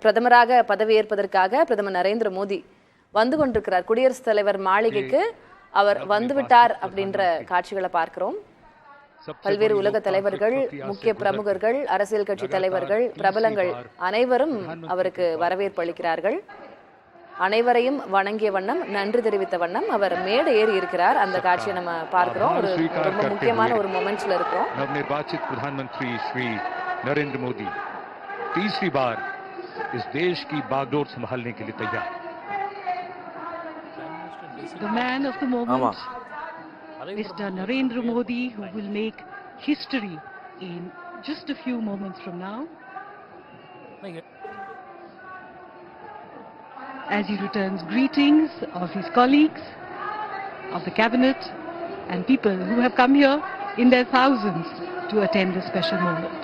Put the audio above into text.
பிரதமராக பதவியேற்பதற்காக பிரதமர் நரேந்திர மோடி வந்து கொண்டிருக்கிறார். குடியரசுத் தலைவர் மாளிகைக்கு அவர் வந்துவிட்டார் அப்படின்ற காட்சிகளை பார்க்கிறோம். பல்வேறு உலக தலைவர்கள், முக்கிய பிரமுகர்கள், அரசியல் கட்சி தலைவர்கள், பிரபலங்கள் அனைவரும் அவருக்கு வரவேற்பு அளிக்கிறார்கள். அனைவரையும் வணங்கிய வண்ணம், நன்றி தெரிவித்த வண்ணம் அவர் மேடை ஏறி இருக்கிறார். அந்த காட்சியை நம்ம பார்க்கிறோம். ஒரு ரொம்ப முக்கியமான ஒரு மொமெண்ட்ஸ்ல இருக்கிறோம். नवनिर्वाचित प्रधानमंत्री श्री नरेंद्र मोदी तीसरी बार इस देश की बागडोर संभालने के लिए तैयार. The man of the moment, Mr. Narendra Modi, who will make history in just a few moments from now, as he returns greetings of his colleagues, of the cabinet, and people who have come here in their thousands to attend this special moment.